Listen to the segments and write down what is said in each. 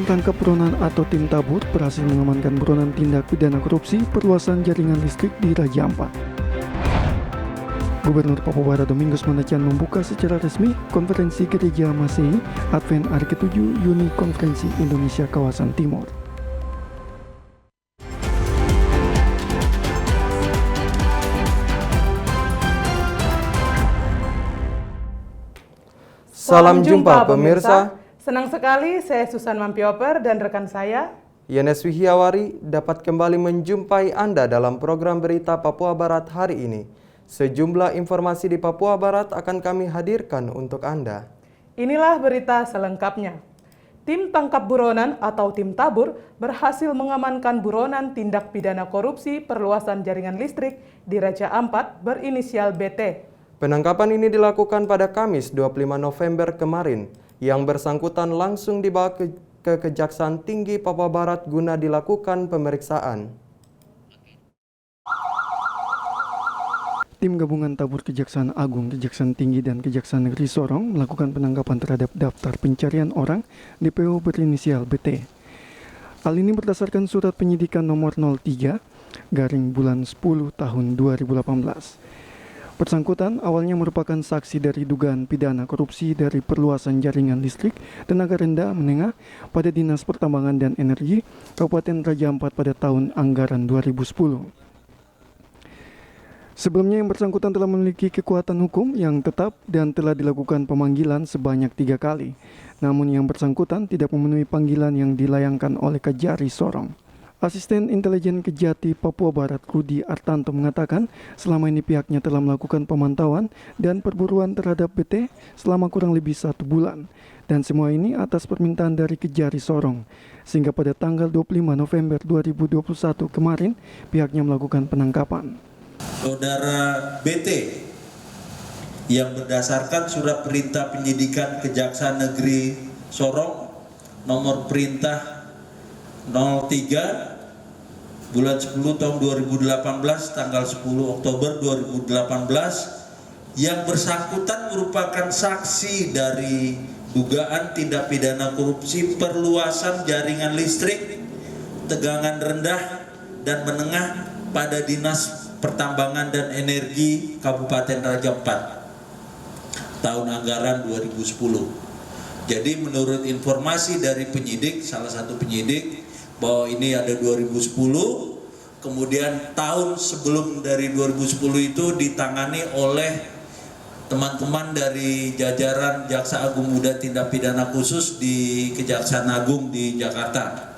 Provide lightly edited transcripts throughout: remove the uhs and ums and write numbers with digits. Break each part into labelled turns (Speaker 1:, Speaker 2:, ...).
Speaker 1: Tim Tangkap Buronan atau Tim Tabur berhasil mengamankan buronan tindak pidana korupsi perluasan jaringan listrik di Raja Ampat. Gubernur Papua Barat Domingus Mandacan membuka secara resmi konferensi Gereja Masehi Advent Hari ke-7 Uni Konferensi Indonesia Kawasan Timur.
Speaker 2: Salam jumpa pemirsa.
Speaker 3: Senang sekali saya Susan Mampioper dan rekan saya
Speaker 2: Yenes Wihiawari dapat kembali menjumpai Anda dalam program berita Papua Barat hari ini. Sejumlah informasi di Papua Barat akan kami hadirkan untuk Anda.
Speaker 3: Inilah berita selengkapnya. Tim Tangkap Buronan atau Tim Tabur berhasil mengamankan buronan tindak pidana korupsi perluasan jaringan listrik di Raja Ampat berinisial BT.
Speaker 2: Penangkapan ini dilakukan pada Kamis 25 November kemarin. Yang bersangkutan langsung dibawa ke Kejaksaan Tinggi Papua Barat guna dilakukan pemeriksaan.
Speaker 1: Tim Gabungan Tabur Kejaksaan Agung, Kejaksaan Tinggi, dan Kejaksaan Negeri Sorong melakukan penangkapan terhadap daftar pencarian orang DPO berinisial BT. Hal ini berdasarkan surat penyidikan nomor 03 garing bulan 10 tahun 2018. Bersangkutan awalnya merupakan saksi dari dugaan pidana korupsi dari perluasan jaringan listrik tenaga rendah menengah pada Dinas Pertambangan dan Energi Kabupaten Raja Ampat pada tahun anggaran 2010. Sebelumnya yang bersangkutan telah memiliki kekuatan hukum yang tetap dan telah dilakukan pemanggilan sebanyak 3 kali. Namun yang bersangkutan tidak memenuhi panggilan yang dilayangkan oleh Kejari Sorong. Asisten Intelijen Kejati Papua Barat Rudi Artanto mengatakan selama ini pihaknya telah melakukan pemantauan dan perburuan terhadap BT selama kurang lebih 1 bulan. Dan semua ini atas permintaan dari Kejari Sorong. Sehingga pada tanggal 25 November 2021 kemarin pihaknya melakukan penangkapan.
Speaker 4: Saudara BT yang berdasarkan surat perintah penyidikan Kejaksaan Negeri Sorong nomor perintah 03 bulan 10 tahun 2018 tanggal 10 Oktober 2018 yang bersangkutan merupakan saksi dari dugaan tindak pidana korupsi perluasan jaringan listrik tegangan rendah dan menengah pada Dinas Pertambangan dan Energi Kabupaten Raja Ampat tahun anggaran 2010. Jadi menurut informasi dari penyidik, salah satu penyidik, bahwa ini ada 2010, kemudian tahun sebelum dari 2010 itu ditangani oleh teman-teman dari jajaran Jaksa Agung Muda Tindak Pidana Khusus di Kejaksaan Agung di Jakarta.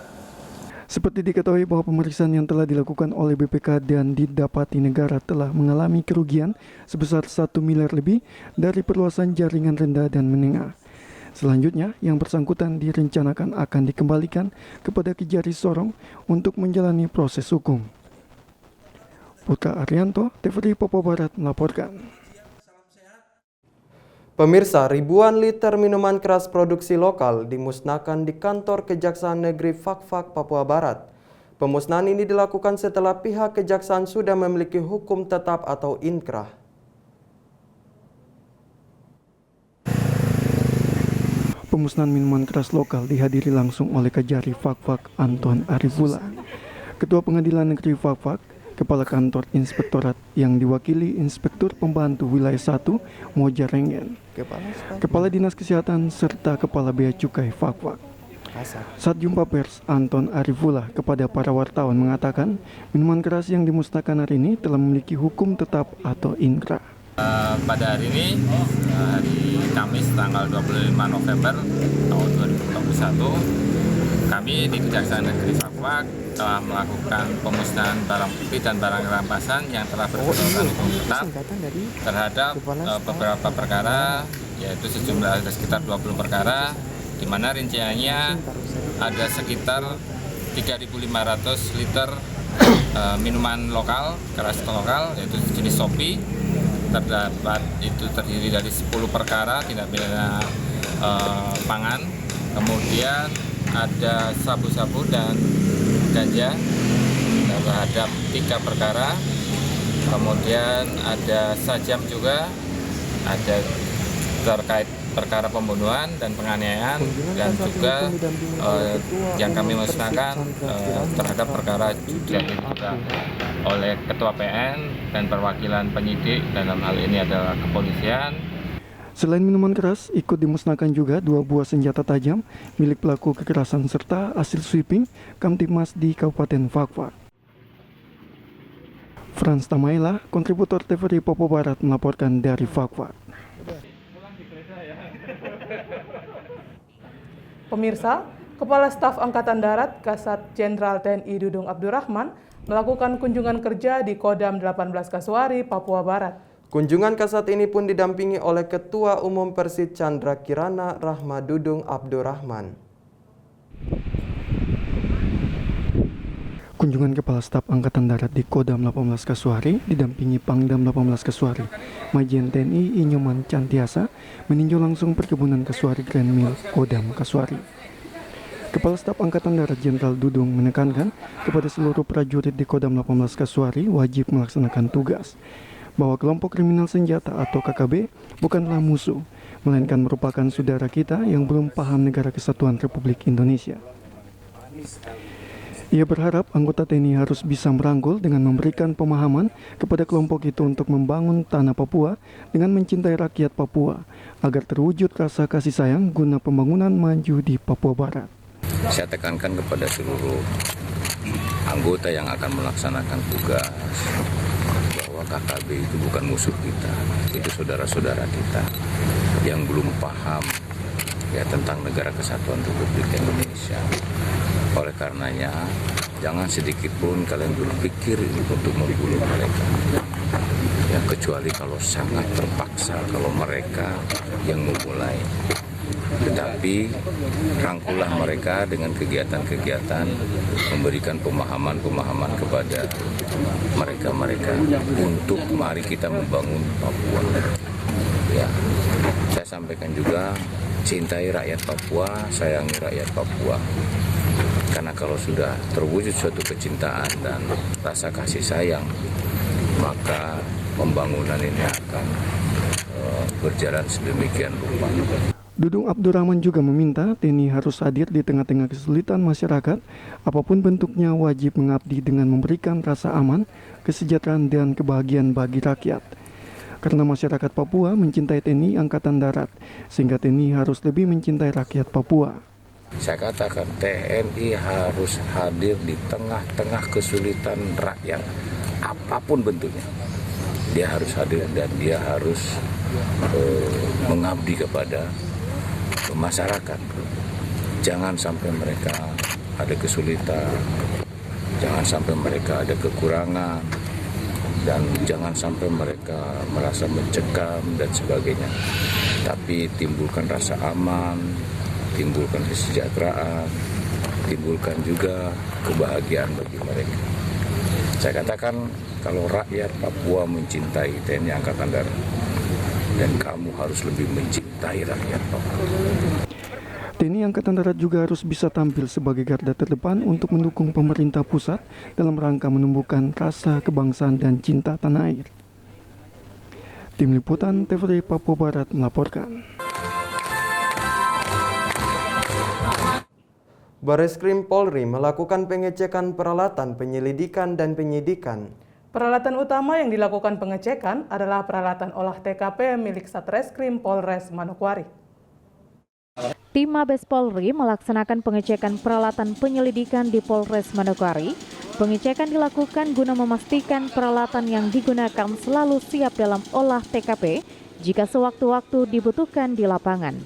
Speaker 1: Seperti diketahui bahwa pemeriksaan yang telah dilakukan oleh BPK dan didapati negara telah mengalami kerugian sebesar 1 miliar lebih dari perluasan jaringan rendah dan menengah. Selanjutnya, yang bersangkutan direncanakan akan dikembalikan kepada Kejari Sorong untuk menjalani proses hukum. Putra Arianto, TVRI Papua Barat melaporkan.
Speaker 2: Pemirsa, ribuan liter minuman keras produksi lokal dimusnahkan di kantor Kejaksaan Negeri Fakfak Papua Barat. Pemusnahan ini dilakukan setelah pihak Kejaksaan sudah memiliki hukum tetap atau inkrah.
Speaker 1: Pemusnahan minuman keras lokal dihadiri langsung oleh Kejari Fakfak Anton Arifullah, Ketua Pengadilan Negeri Fakfak, Kepala Kantor Inspektorat yang diwakili Inspektur Pembantu Wilayah 1 Moja Rengen, Kepala Dinas Kesehatan serta Kepala Bea Cukai Fakfak. Saat jumpa pers, Anton Arifullah kepada para wartawan mengatakan minuman keras yang dimusnahkan hari ini telah memiliki hukum tetap atau inkrah.
Speaker 5: Pada hari ini, hari Kamis tanggal 25 November tahun 2021, kami di Kejaksaan Negeri Fakfak telah melakukan pemusnahan barang bukti dan barang rampasan yang telah berkekuatan hukum tetap terhadap beberapa perkara, yaitu sejumlah ada sekitar 20 perkara, di mana rinciannya ada sekitar 3.500 liter minuman lokal, keras lokal, yaitu jenis Sopi. Terdapat itu terdiri dari 10 perkara tindak pidana pangan, kemudian ada sabu-sabu dan ganja terhadap 3 perkara, kemudian ada sajam juga, ada terkait perkara pembunuhan dan penganiayaan, dan juga yang kami musnahkan terhadap perkara juga oleh Ketua PN dan perwakilan penyidik, dalam hal ini adalah kepolisian.
Speaker 1: Selain minuman keras, ikut dimusnahkan juga 2 buah senjata tajam milik pelaku kekerasan serta hasil sweeping Kamtibmas di Kabupaten Fakfak. Frans Tamaila, kontributor TVRI Papua Barat melaporkan dari Fakfak.
Speaker 3: Pemirsa, Kepala Staf Angkatan Darat Kasat Jenderal TNI Dudung Abdurrahman melakukan kunjungan kerja di Kodam 18 Kasuari, Papua Barat.
Speaker 2: Kunjungan kasat ini pun didampingi oleh Ketua Umum Persit Chandra Kirana Rahma Dudung Abdurrahman.
Speaker 1: Kunjungan Kepala Staf Angkatan Darat di Kodam 18 Kasuari didampingi Pangdam 18 Kasuari, Majen TNI Inyoman Cantiasa meninjau langsung perkebunan Kasuari Grand Mill Kodam Kasuari. Kepala Staf Angkatan Darat Jenderal Dudung menekankan kepada seluruh prajurit di Kodam 18 Kasuari wajib melaksanakan tugas, bahwa kelompok kriminal senjata atau KKB bukanlah musuh, melainkan merupakan saudara kita yang belum paham negara kesatuan Republik Indonesia. Ia berharap anggota TNI harus bisa merangkul dengan memberikan pemahaman kepada kelompok itu untuk membangun tanah Papua dengan mencintai rakyat Papua, agar terwujud rasa kasih sayang guna pembangunan maju di Papua Barat.
Speaker 6: Saya tekankan kepada seluruh anggota yang akan melaksanakan tugas bahwa KKB itu bukan musuh kita, itu saudara-saudara kita yang belum paham tentang negara kesatuan Republik Indonesia. Oleh karenanya, jangan sedikit pun kalian berpikir untuk membunuh mereka. Ya, kecuali kalau sangat terpaksa, kalau mereka yang memulai. Tetapi rangkulah mereka dengan kegiatan-kegiatan, memberikan pemahaman-pemahaman kepada mereka-mereka untuk mari kita membangun Papua. Ya, saya sampaikan juga, cintai rakyat Papua, sayangi rakyat Papua. Karena kalau sudah terwujud suatu kecintaan dan rasa kasih sayang, maka pembangunan ini akan berjalan sedemikian rupa.
Speaker 1: Dudung Abdurrahman juga meminta TNI harus hadir di tengah-tengah kesulitan masyarakat, apapun bentuknya wajib mengabdi dengan memberikan rasa aman, kesejahteraan dan kebahagiaan bagi rakyat. Karena masyarakat Papua mencintai TNI Angkatan Darat, sehingga TNI harus lebih mencintai rakyat Papua.
Speaker 6: Saya katakan TNI harus hadir di tengah-tengah kesulitan rakyat, apapun bentuknya. Dia harus hadir dan dia harus mengabdi kepada masyarakat. Jangan sampai mereka ada kesulitan, jangan sampai mereka ada kekurangan, dan jangan sampai mereka merasa mencekam dan sebagainya. Tapi timbulkan rasa aman, timbulkan kesejahteraan, timbulkan juga kebahagiaan bagi mereka. Saya katakan, kalau rakyat Papua mencintai TNI Angkatan Darat, dan kamu harus lebih mencintai rakyat Papua.
Speaker 1: TNI Angkatan Darat juga harus bisa tampil sebagai garda terdepan untuk mendukung pemerintah pusat dalam rangka menumbuhkan rasa kebangsaan dan cinta tanah air. Tim Liputan TVRI Papua Barat melaporkan.
Speaker 2: Bareskrim Polri melakukan pengecekan peralatan penyelidikan dan penyidikan.
Speaker 3: Peralatan utama yang dilakukan pengecekan adalah peralatan olah TKP milik Satreskrim Polres Manokwari.
Speaker 7: Tim Mabes Polri melaksanakan pengecekan peralatan penyelidikan di Polres Manokwari. Pengecekan dilakukan guna memastikan peralatan yang digunakan selalu siap dalam olah TKP jika sewaktu-waktu dibutuhkan di lapangan.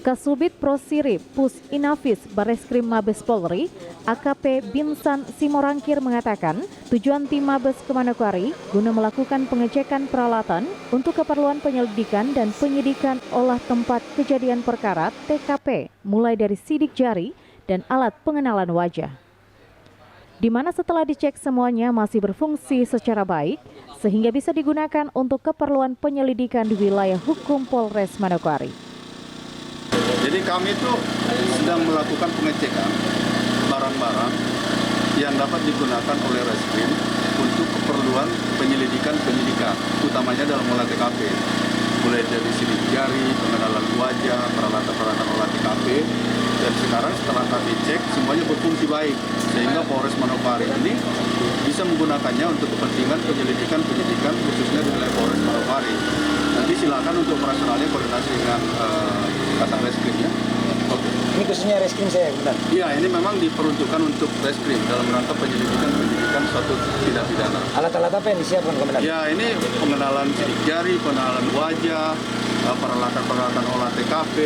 Speaker 7: Kasubit Prosirip Pus Inafis Bareskrim Mabes Polri, AKP Binsan Simorangkir mengatakan, tujuan tim Mabes ke Manokwari guna melakukan pengecekan peralatan untuk keperluan penyelidikan dan penyidikan olah tempat kejadian perkara TKP, mulai dari sidik jari dan alat pengenalan wajah. Di mana setelah dicek semuanya masih berfungsi secara baik, sehingga bisa digunakan untuk keperluan penyelidikan di wilayah hukum Polres Manokwari.
Speaker 8: Jadi kami itu sedang melakukan pengecekan barang-barang yang dapat digunakan oleh Reskrim untuk keperluan penyelidikan, utamanya dalam olah TKP. mulai dari sidik jari, pengenalan wajah, peralatan-peralatan olah TKP. Dan sekarang setelah kami cek, semuanya berfungsi baik. Sehingga Polres Manokwari ini bisa menggunakannya untuk kepentingan penyelidikan khususnya di wilayah Polres Manokwari. Nanti silakan untuk operasionalnya koordinasi dengan Kasat Reskrimnya.
Speaker 9: Ini khususnya reskrim saya, benar?
Speaker 8: Iya, ini memang diperuntukkan untuk reskrim dalam rangka penyelidikan suatu tindak pidana.
Speaker 9: Alat-alat apa yang disiapkan, Komandan?
Speaker 8: Ya, ini pengenalan sidik jari, pengenalan wajah, peralatan-peralatan olah TKP,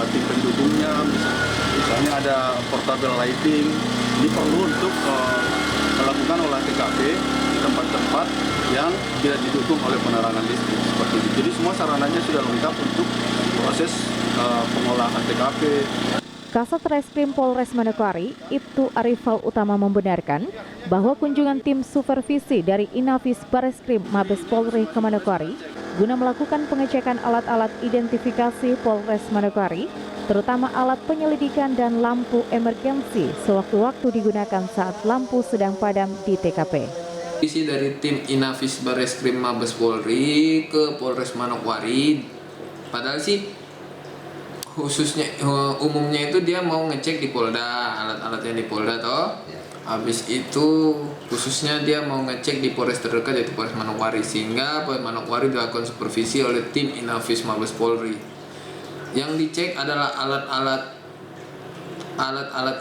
Speaker 8: tim pendukungnya, misalnya ada portable lighting. Ini perlu untuk melakukan olah TKP di tempat-tempat yang tidak didukung oleh penerangan listrik seperti itu. Jadi semua sarananya sudah lengkap untuk proses pengolahan TKP.
Speaker 7: Kasat Reskrim Polres Manokwari, Ibtu Arifal Utama membenarkan bahwa kunjungan tim supervisi dari Inafis Bareskrim Mabes Polri ke Manokwari guna melakukan pengecekan alat-alat identifikasi Polres Manokwari, terutama alat penyelidikan dan lampu emergensi sewaktu-waktu digunakan saat lampu sedang padam di TKP.
Speaker 10: Visi dari tim Inafis Bareskrim Mabes Polri ke Polres Manokwari, padahal sih khususnya umumnya itu dia mau ngecek di Polda, alat-alatnya di Polda toh. Habis itu khususnya dia mau ngecek di Polres terdekat yaitu Polres Manokwari, sehingga Polres Manokwari dilakukan supervisi oleh tim Inafis Mabes Polri. Yang dicek adalah alat-alat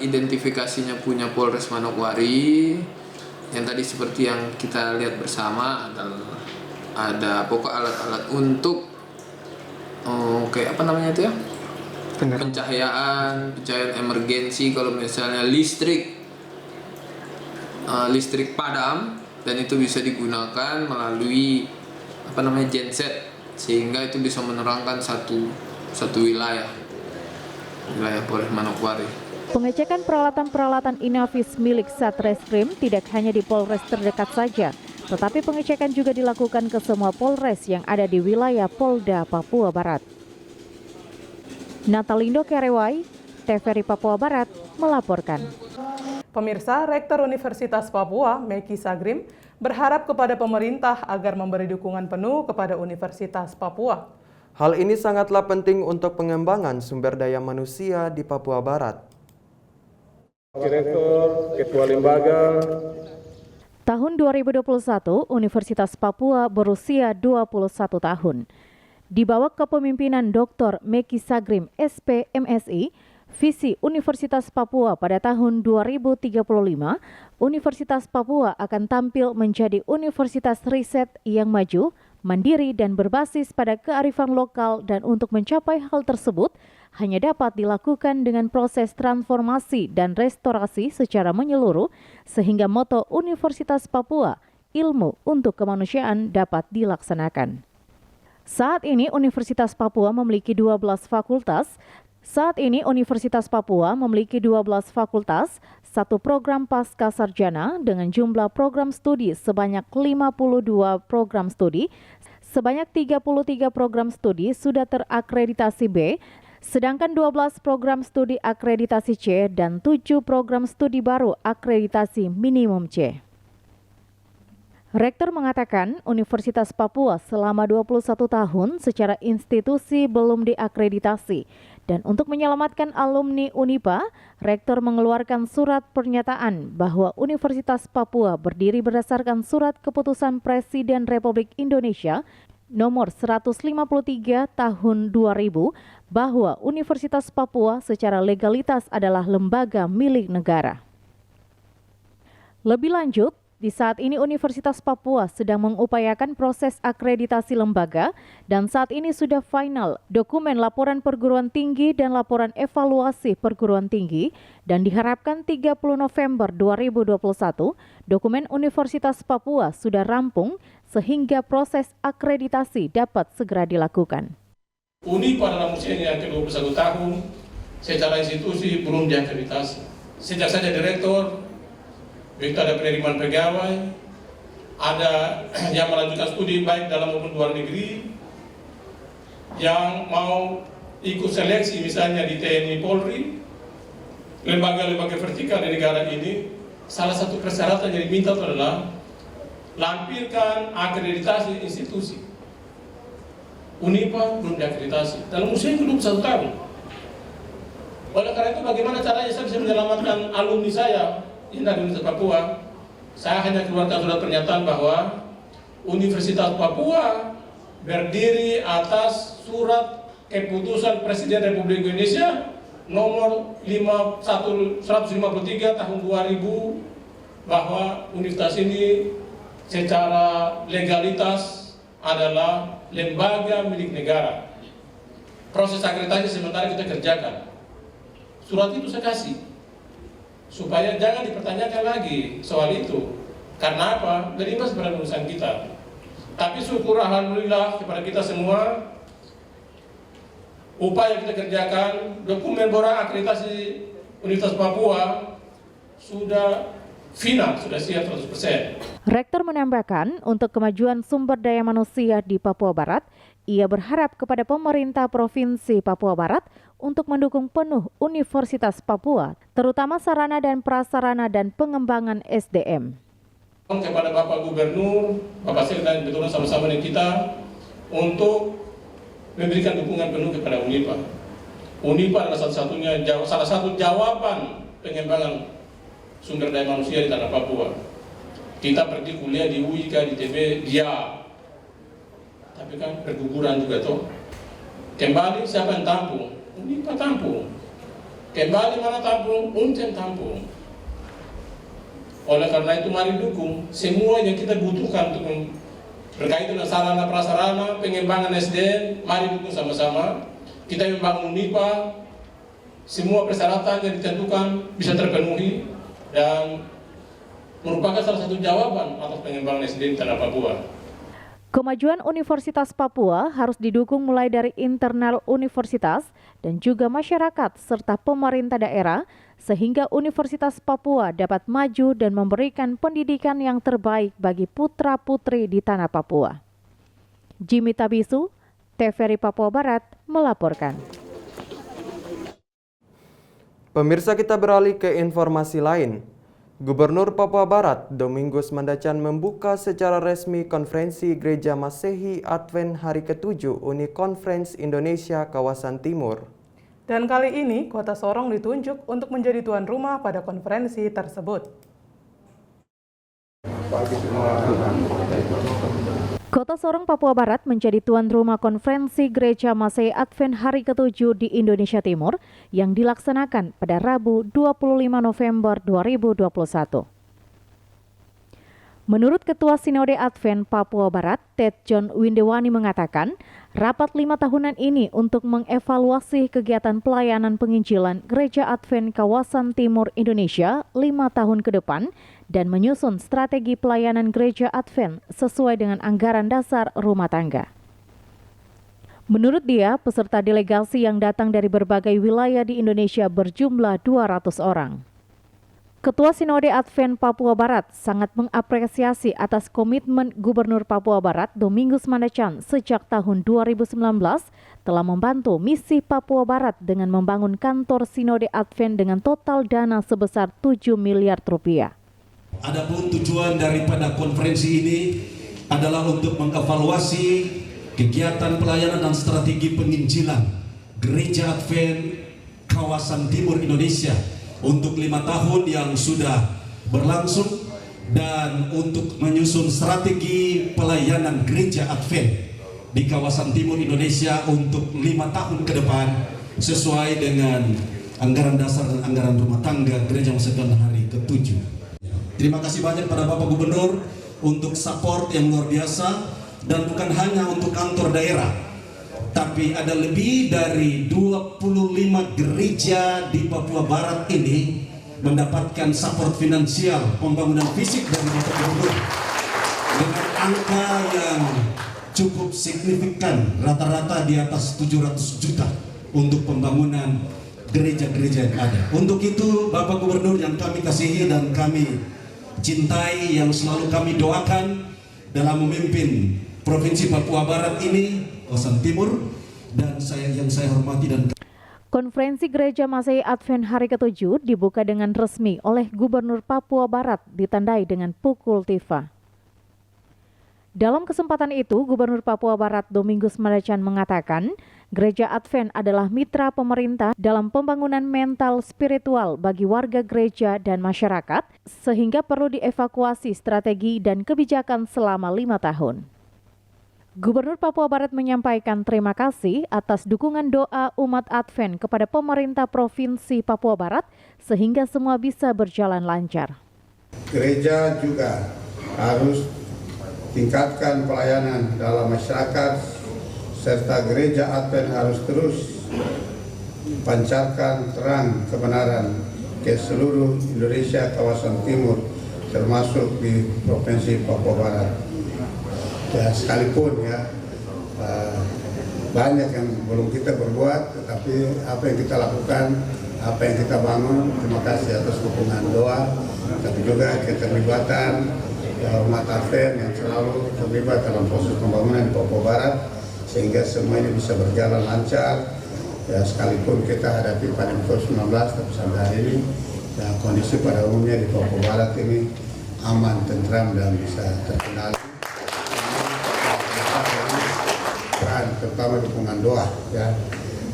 Speaker 10: identifikasinya punya Polres Manokwari. Yang tadi seperti yang kita lihat bersama adalah ada pokok alat-alat untuk kayak apa namanya itu ya? Pencahayaan emergensi kalau misalnya listrik padam, dan itu bisa digunakan melalui genset, sehingga itu bisa menerangkan satu wilayah Polres Manokwari.
Speaker 7: Pengecekan peralatan-peralatan Inafis milik Satreskrim tidak hanya di Polres terdekat saja, tetapi pengecekan juga dilakukan ke semua Polres yang ada di wilayah Polda Papua Barat. Natalindo Kerewai, TVRI Papua Barat, melaporkan.
Speaker 3: Pemirsa, Rektor Universitas Papua, Meki Sagrim, berharap kepada pemerintah agar memberi dukungan penuh kepada Universitas Papua.
Speaker 2: Hal ini sangatlah penting untuk pengembangan sumber daya manusia di Papua Barat.
Speaker 11: Direktur, Ketua Lembaga.
Speaker 7: Tahun 2021, Universitas Papua berusia 21 tahun. Di bawah kepemimpinan Dr. Meki Sagrim, SP, MSI, visi Universitas Papua pada tahun 2035, Universitas Papua akan tampil menjadi universitas riset yang maju, mandiri dan berbasis pada kearifan lokal, dan untuk mencapai hal tersebut hanya dapat dilakukan dengan proses transformasi dan restorasi secara menyeluruh sehingga moto Universitas Papua, ilmu untuk kemanusiaan dapat dilaksanakan. Saat ini Universitas Papua memiliki 12 fakultas. Satu program pasca sarjana dengan jumlah program studi sebanyak 52 program studi. Sebanyak 33 program studi sudah terakreditasi B, sedangkan 12 program studi akreditasi C dan 7 program studi baru akreditasi minimum C. Rektor mengatakan Universitas Papua selama 21 tahun secara institusi belum diakreditasi, dan untuk menyelamatkan alumni Unipa, Rektor mengeluarkan surat pernyataan bahwa Universitas Papua berdiri berdasarkan Surat Keputusan Presiden Republik Indonesia nomor 153 tahun 2000 bahwa Universitas Papua secara legalitas adalah lembaga milik negara. Lebih lanjut, di saat ini Universitas Papua sedang mengupayakan proses akreditasi lembaga dan saat ini sudah final dokumen laporan perguruan tinggi dan laporan evaluasi perguruan tinggi, dan diharapkan 30 November 2021 dokumen Universitas Papua sudah rampung sehingga proses akreditasi dapat segera dilakukan.
Speaker 11: Unipa dalam usianya yang ke-21 tahun secara institusi belum diakreditasi. Sejak saya direktur, begitu ada penerimaan pegawai, ada yang melanjutkan studi baik dalam maupun luar negeri, yang mau ikut seleksi misalnya di TNI Polri, lembaga-lembaga vertikal di negara ini, salah satu persyaratan yang diminta adalah lampirkan akreditasi institusi. Unipa belum diakreditasi. Dalam usia belum 1 tahun. Oleh karena itu bagaimana caranya saya bisa menyelamatkan alumni saya yang dari Universitas Papua? Saya hanya keluarkan surat pernyataan bahwa Universitas Papua berdiri atas surat keputusan Presiden Republik Indonesia nomor 153 tahun 2000 bahwa universitas ini secara legalitas adalah lembaga milik negara. Proses akreditasi sementara kita kerjakan. Surat itu saya kasih supaya jangan dipertanyakan lagi soal itu. Karena apa? Berimbas pada urusan kita. Tapi syukur alhamdulillah kepada kita semua, upaya kita kerjakan, dokumen borang akreditasi Universitas Papua sudah final, sudah siap 100%.
Speaker 7: Rektor menambahkan, untuk kemajuan sumber daya manusia di Papua Barat, ia berharap kepada pemerintah Provinsi Papua Barat untuk mendukung penuh Universitas Papua, terutama sarana dan prasarana dan pengembangan SDM.
Speaker 11: Kepada Bapak Gubernur, Bapak Sekda dan betul sama-sama dengan kita untuk memberikan dukungan penuh kepada Unipa. Unipa adalah salah satu jawaban pengembangan sumber daya manusia di tanah Papua. Kita pergi kuliah di UIK, di TB, dia. Tapi kan berguguran juga tuh. Kembali siapa yang tampung? Unipa tampung. Kembali mana tampung? Uncen tampung. Oleh karena itu mari dukung semua yang kita butuhkan untuk berkaitan dengan sarana prasarana, pengembangan SDM, mari dukung sama-sama. Kita membangun Unipa, semua persyaratan yang ditentukan bisa terpenuhi dan merupakan salah satu jawaban atas pengembangan SDM di tanah Papua.
Speaker 7: Kemajuan Universitas Papua harus didukung mulai dari internal universitas dan juga masyarakat serta pemerintah daerah sehingga Universitas Papua dapat maju dan memberikan pendidikan yang terbaik bagi putra-putri di tanah Papua. Jimmy Tabisu, TVRI Papua Barat melaporkan.
Speaker 2: Pemirsa, kita beralih ke informasi lain. Gubernur Papua Barat, Domingus Mandacan membuka secara resmi konferensi Gereja Masehi Advent Hari ke-7 Uni Conference Indonesia Kawasan Timur.
Speaker 3: Dan kali ini, Kota Sorong ditunjuk untuk menjadi tuan rumah pada konferensi tersebut. Kota Sorong, Papua Barat menjadi tuan rumah konferensi Gereja Masehi Advent Hari ke-7 di Indonesia Timur yang dilaksanakan pada Rabu 25 November 2021. Menurut Ketua Sinode Advent Papua Barat, Ted John Windewani mengatakan, rapat 5 tahunan ini untuk mengevaluasi kegiatan pelayanan penginjilan Gereja Advent Kawasan Timur Indonesia 5 tahun ke depan dan menyusun strategi pelayanan Gereja Advent sesuai dengan anggaran dasar rumah tangga. Menurut dia, peserta delegasi yang datang dari berbagai wilayah di Indonesia berjumlah 200 orang. Ketua Sinode Advent Papua Barat sangat mengapresiasi atas komitmen Gubernur Papua Barat Domingus Mandacan sejak tahun 2019 telah membantu misi Papua Barat dengan membangun kantor Sinode Advent dengan total dana sebesar 7 miliar rupiah.
Speaker 12: Adapun tujuan daripada konferensi ini adalah untuk mengevaluasi kegiatan pelayanan dan strategi penginjilan Gereja Advent Kawasan Timur Indonesia untuk 5 tahun yang sudah berlangsung dan untuk menyusun strategi pelayanan Gereja Advent di kawasan Timur Indonesia untuk 5 tahun ke depan sesuai dengan anggaran dasar dan anggaran rumah tangga Gereja Masehi Hari ke-7. Terima kasih banyak pada Bapak Gubernur untuk support yang luar biasa dan bukan hanya untuk kantor daerah, tapi ada lebih dari 25 gereja di Papua Barat ini mendapatkan support finansial pembangunan fisik dari Bapak Gubernur dengan angka yang cukup signifikan, rata-rata di atas 700 juta untuk pembangunan gereja-gereja yang ada. Untuk itu Bapak Gubernur yang kami kasihi dan kami cintai, yang selalu kami doakan dalam memimpin Provinsi Papua Barat ini, kawasan Timur, dan yang saya hormati dan
Speaker 7: Konferensi Gereja Masehi Advent Hari ke-7 dibuka dengan resmi oleh Gubernur Papua Barat ditandai dengan pukul tifa. Dalam kesempatan itu, Gubernur Papua Barat Domingus Mandacan mengatakan, Gereja Advent adalah mitra pemerintah dalam pembangunan mental spiritual bagi warga gereja dan masyarakat, sehingga perlu dievakuasi strategi dan kebijakan selama 5 tahun. Gubernur Papua Barat menyampaikan terima kasih atas dukungan doa umat Advent kepada pemerintah Provinsi Papua Barat sehingga semua bisa berjalan lancar.
Speaker 13: Gereja juga harus tingkatkan pelayanan dalam masyarakat, serta gereja Advent harus terus pancarkan terang kebenaran ke seluruh Indonesia kawasan timur, termasuk di Provinsi Papua Barat. Ya, sekalipun banyak yang belum kita berbuat, tetapi apa yang kita lakukan, apa yang kita bangun, terima kasih atas dukungan doa, tapi juga keterlibatan umat Advent yang selalu terlibat dalam proses pembangunan di Papua Barat, sehingga semua ini bisa berjalan lancar. Ya, sekalipun kita hadapi pandemi COVID-19, tapi sampai hari ini kondisi pada umumnya di Papua Barat ini aman, tentram, dan bisa terkendali. Terutama dukungan doa. Ya.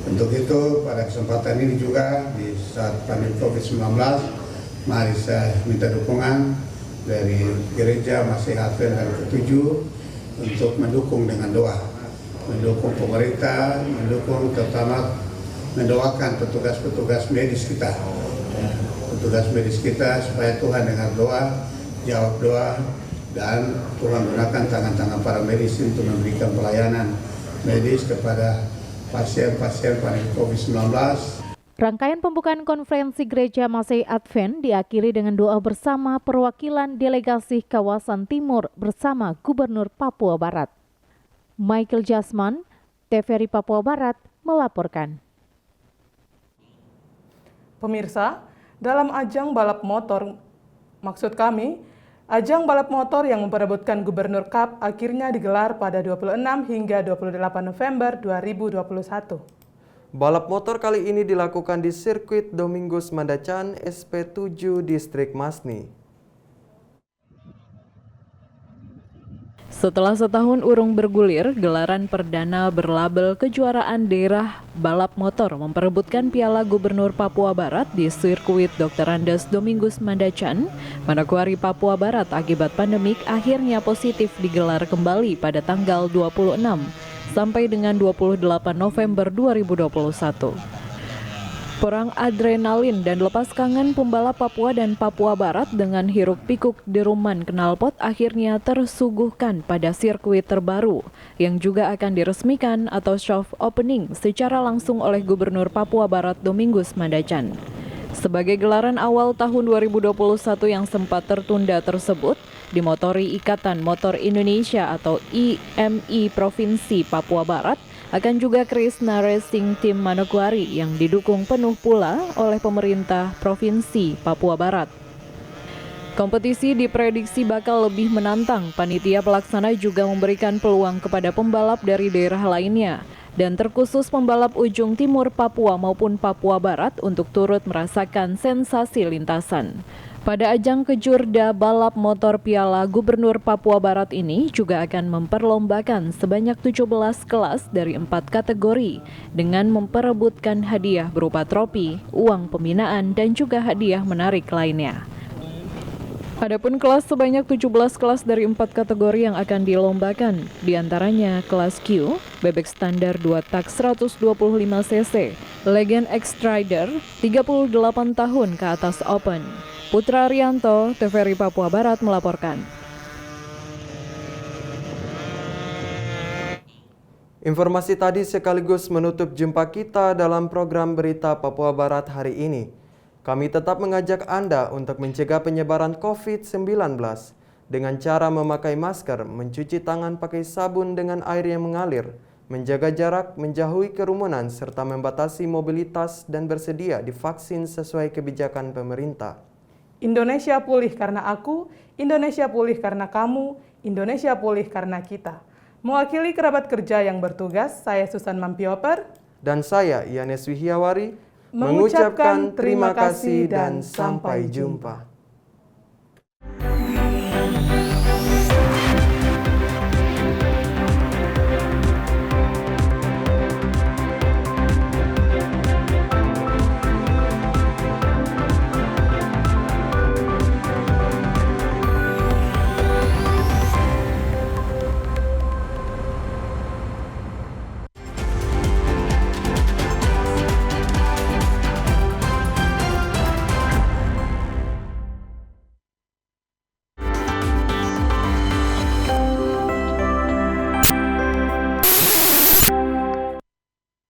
Speaker 13: Untuk itu pada kesempatan ini juga di saat pandemi COVID-19, mari saya minta dukungan dari Gereja Masih Advent hari ke-7 untuk mendukung dengan doa, mendukung pemerintah, mendukung terutama mendoakan petugas-petugas medis kita, petugas medis kita supaya Tuhan dengar doa, jawab doa, dan Tuhan gunakan tangan-tangan para medis untuk memberikan pelayanan medis kepada pasien-pasien pandemi COVID-19.
Speaker 7: Rangkaian pembukaan konferensi Gereja Masih Advent diakhiri dengan doa bersama perwakilan delegasi kawasan timur bersama Gubernur Papua Barat. Michael Jasman, TVRI Papua Barat melaporkan.
Speaker 3: Pemirsa, dalam ajang balap motor, ajang balap motor yang memperebutkan Gubernur Cup akhirnya digelar pada 26 hingga 28 November 2021.
Speaker 2: Balap motor kali ini dilakukan di sirkuit Domingus Mandacan, SP7 Distrik Masni.
Speaker 14: Setelah setahun urung bergulir, gelaran perdana berlabel kejuaraan daerah balap motor memperebutkan Piala Gubernur Papua Barat di sirkuit Dr. Andes Domingus Mandacan, Manokwari, Papua Barat akibat pandemik akhirnya positif digelar kembali pada tanggal 26 sampai dengan 28 November 2021. Perang adrenalin dan lepas kangen pembalap Papua dan Papua Barat dengan hiruk-pikuk deruman knalpot akhirnya tersuguhkan pada sirkuit terbaru yang juga akan diresmikan atau soft opening secara langsung oleh Gubernur Papua Barat Domingus Mandacan. Sebagai gelaran awal tahun 2021 yang sempat tertunda tersebut, dimotori Ikatan Motor Indonesia atau IMI Provinsi Papua Barat, akan juga Krishna Racing Team Manokwari yang didukung penuh pula oleh pemerintah Provinsi Papua Barat. Kompetisi diprediksi bakal lebih menantang. Panitia pelaksana juga memberikan peluang kepada pembalap dari daerah lainnya dan terkhusus pembalap ujung timur Papua maupun Papua Barat untuk turut merasakan sensasi lintasan. Pada ajang kejurda balap motor Piala Gubernur Papua Barat ini juga akan memperlombakan sebanyak 17 kelas dari 4 kategori dengan memperebutkan hadiah berupa trofi, uang pembinaan, dan juga hadiah menarik lainnya. Adapun kelas sebanyak 17 kelas dari 4 kategori yang akan dilombakan, diantaranya kelas Q, bebek standar 2 tak 125 cc, Legend X-Rider, 38 tahun ke atas open. Putra Arianto, TVRI Papua Barat melaporkan.
Speaker 2: Informasi tadi sekaligus menutup jumpa kita dalam program Berita Papua Barat hari ini. Kami tetap mengajak Anda untuk mencegah penyebaran COVID-19 dengan cara memakai masker, mencuci tangan pakai sabun dengan air yang mengalir, menjaga jarak, menjauhi kerumunan, serta membatasi mobilitas dan bersedia divaksin sesuai kebijakan pemerintah.
Speaker 3: Indonesia pulih karena aku, Indonesia pulih karena kamu, Indonesia pulih karena kita. Mewakili kerabat kerja yang bertugas, saya Susan Mampioper
Speaker 2: dan saya Yanes Wihiawari mengucapkan terima kasih dan sampai jumpa.